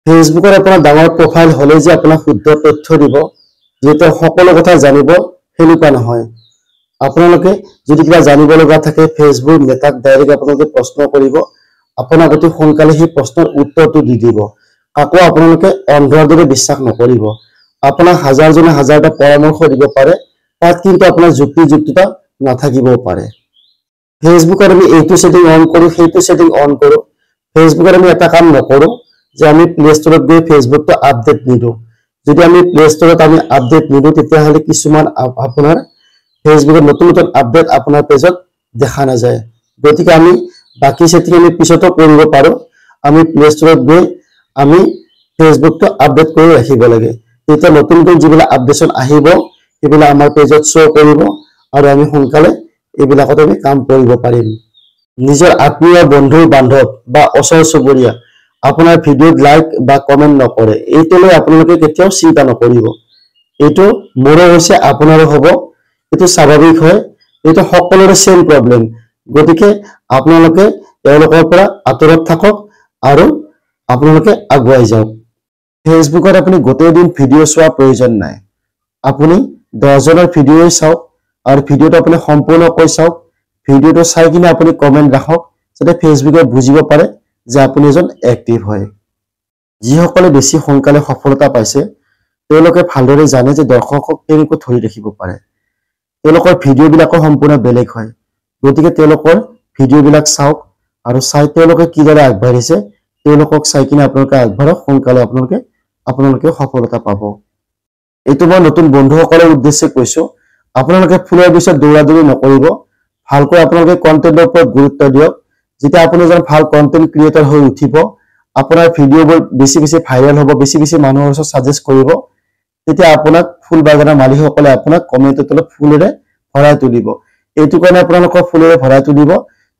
ফেচবুকত আপোনাৰ ডাঙৰ প্ৰফাইল হলে যে আপোনাক শুদ্ধ তথ্য দিব যেটা সকলো কথা জানিব হেলুকা নহয় আপোনালোকে যদি কিবা জানিব লগা থাকে ফেচবুক মেটাক ডাইৰেক্ট আপোনালোকে প্ৰশ্ন কৰিব আপোনাক অতি সোনকালে সেই প্ৰশ্নৰ উত্তৰটো দি দিব কাকো আপোনালোকে অন্ধৰ দৰে বিশ্বাস নকৰিব আপোনাক হাজাৰজনে হাজাৰটা পৰামৰ্শ দিব পাৰে তাত কিন্তু আপোনাৰ যুক্তিযুক্ততা নাথাকিবও পাৰে ফেচবুকত আমি এইটো সেটিং অন কৰো সেইটো সেটিং অন কৰো ফেচবুকত আমি এটা কাম নকৰো যে আমি প্লে ষ্টৰত গৈ ফেচবুকটো আপডেট নিদো যদি আমি প্লে ষ্টৰত আমি আপডেট নিদো তেতিয়া হলে কিছুমান আপোনাৰ ফেচবুকত নতুন নতুন আপডেট আপোনাৰ পেজত দেখা না যায় গতিকে আমি বাকি সেটিং আমি পিছতো কৰিব পাৰো আমি প্লে ষ্টৰত গৈ আমি ফেচবুকটো আপডেট কৰি ৰাখিব লাগে তেতিয়া নতুন নতুন যিবিলাক আপডেটন আহিব এইবিলাক আমাৰ পেজত শো কৰিব আৰু আমি সোনকালে এইবিলাকত আমি কাম কৰিব পাৰিম নিজৰ আত্মীয় বন্ধু বান্ধৱ বা ওচৰ চুবুৰীয়া আপোনাৰ ভিডিওত লাইক বা কমেন্ট নকৰে এইটোলৈ আপোনালোকে কেতিয়াও চিন্তা নকৰিব এইটো মোৰো হৈছে আপোনাৰো হ'ব এইটো স্বাভাৱিক হয় এইটো সকলোৰে সেম প্ৰবলেম গতিকে আপোনালোকে তেওঁলোকৰ পৰা আতৰত থাকক আৰু আপোনালোকে আগুৱাই যাওক ফেচবুকত আপুনি গোটেই দিন ভিডিও চোৱাৰ প্ৰয়োজন নাই আপুনি 10 জনৰ ভিডিও চাওক আৰু ভিডিওটো আপুনি সম্পূৰ্ণকৈ চাওক ভিডিওটো চাই কিনে আপুনি কমেন্ট ৰাখক যাতে ফেচবুকে বুজিব পাৰে যে আপুনি এজন এক্টিভ হয় যিসকলে বেছি সোনকালে সফলতা পাইছে তেওঁলোকে ভালদৰে জানে যে দৰ্শকক কেনেকৈ ধৰি ৰাখিব পাৰে তেওঁলোকৰ ভিডিও বিলাকৰ সম্পূৰ্ণ বেলেগ হয় গতিকে তেওঁলোকৰ ভিডিও বিলাক চাওক আৰু চাই তেওঁলোকে কিদৰে আগবাঢ়িছে তেওঁলোকক চাই কিনে আপোনালোকে আগবাঢ়ক সোনকালে আপোনালোকে সফলতা পাব এইটো মই নতুন বন্ধুসকলৰ উদ্দেশ্যে কৈছো আপোনালোকে ফুলৰ পিছত দৌৰাদৌৰি নকৰিব ভালকৈ আপোনালোকে কন্টেন্টৰ ওপৰত গুৰুত্ব দিয়ক যেতিয়া আপুনি এজন ভাল কন্টেন্ট ক্ৰিয়েটৰ হৈ উঠিব আপোনাৰ ভিডিওবোৰ বেছি বেছি ভাইৰাল হ'ব বেছি বেছি মানুহৰ ওচৰত সাজেষ্ট কৰিব তেতিয়া আপোনাক ফুল বাগানৰ মালিকসকলে আপোনাক কমেন্টত তলত ফুলেৰে ভৰাই তুলিব এইটো কাৰণে আপোনালোকক ফুলেৰে ভৰাই তুলিব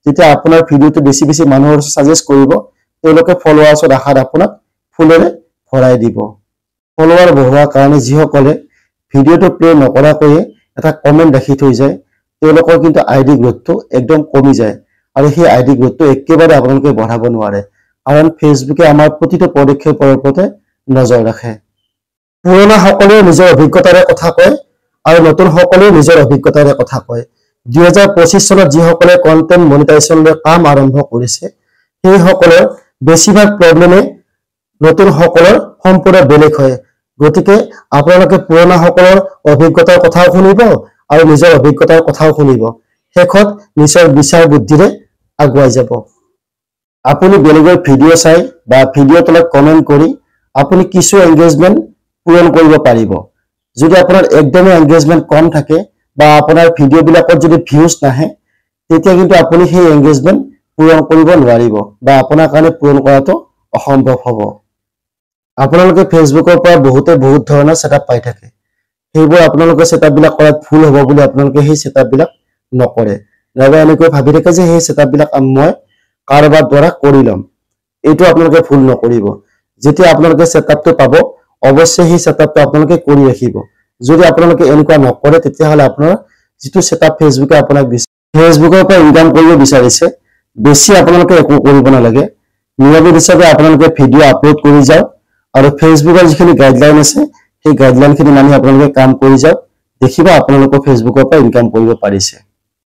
যেতিয়া আপোনাৰ ভিডিওটো বেছি বেছি মানুহৰ ওচৰত সাজেষ্ট কৰিব তেওঁলোকে ফলোৱাৰ্ছৰ আশাত আপোনাক ফুলেৰে ভৰাই দিব ফলোৱাৰ বঢ়োৱাৰ কাৰণে যিসকলে ভিডিওটো প্লে নকৰাকৈ এটা কমেন্ট ৰাখি থৈ যায় তেওঁলোকৰ কিন্তু আইডি গ্ৰোথটো একদম কমি যায় আৰু সেই আইডি গ্ৰোথটো একেবাৰে আপোনালোকে বঢ়াব নোৱাৰে কাৰণ ফেচবুকে আমাৰ প্ৰতিটো পদক্ষেপৰ ওপৰতে নজৰ ৰাখে পুৰণা সকলে নিজৰ অভিজ্ঞতাৰে কথা কয় আৰু নতুন সকলে নিজৰ অভিজ্ঞতাৰে কথা কয় 2025 চনত যিসকলে কন্টেন্ট মনিটাইজেশ্যনৰ কাম আৰম্ভ কৰিছে সেই সকলৰ বেছিভাগ প্ৰবলেমে নতুন সকলৰ সম্পূৰ্ণ বেলেগ হয় গতিকে আপোনালোকে পুৰণা সকলৰ অভিজ্ঞতাৰ কথাও শুনিব আৰু নিজৰ অভিজ্ঞতাৰ কথাও শুনিব শেষত নিজৰ বিচাৰ বুদ্ধিৰে আগুৱাই যাব আপুনি বেলেগৰ ভিডিও চাই বা ভিডিও তলত কমেন্ট কৰি আপুনি কিছু এংগেজমেন্ট পূৰণ কৰিব পাৰিব যদি আপোনাৰ একদম এংগেজমেন্ট কম থাকে বা আপোনাৰ ভিডিও বিলাকত যদি ভিউজ নাহে তেতিয়া কিন্তু আপুনি সেই এংগেজমেন্ট পূৰণ কৰিব নোৱাৰিব বা আপোনাৰ কাৰণে পূৰণ কৰাটো অসম্ভৱ হ'ব আপোনালোকে ফেচবুকৰ পৰা বহুত ধৰণৰ সেটআপ পাই থাকে সেইবোৰ আপোনালোকে সেটআপ বিলাক কৰাত ভুল হ'ব বুলি আপোনালোকে সেই সেটআপ বিলাক নকৰে নাইবা এনেকৈ ভাবি থাকে যে সেই সেটআপ বিলাক মই কাৰোবাৰ দ্বাৰা কৰি লম এইটো আপোনালোকে ভুল নকৰিব যেতিয়া আপোনালোকে সেটআপটো পাব অৱশ্যই সেই সেটআপটো আপোনালোকে কৰি ৰাখিব যদি আপোনালোকে এনেকুৱা নকৰে তেতিয়া হলে আপোনাৰ যেটো সেটআপ ফেচবুকে আপোনাক দিছে ফেচবুকৰ পৰা ইনকাম কৰিব বিচাৰিছে বেছি আপোনালোকে একো কৰিব নালাগে নিয়মিত হিচাপে আপোনালোকে ভিডিও আপলোড কৰি যাওক আৰু ফেচবুকৰ যিখিনি গাইডলাইন আছে সেই গাইডলাইনখিনি মানি আপোনালোকে কাম কৰি যাওক দেখিবা আপোনালোকে ফেচবুকৰ পৰা ইনকাম কৰিব পাৰিছে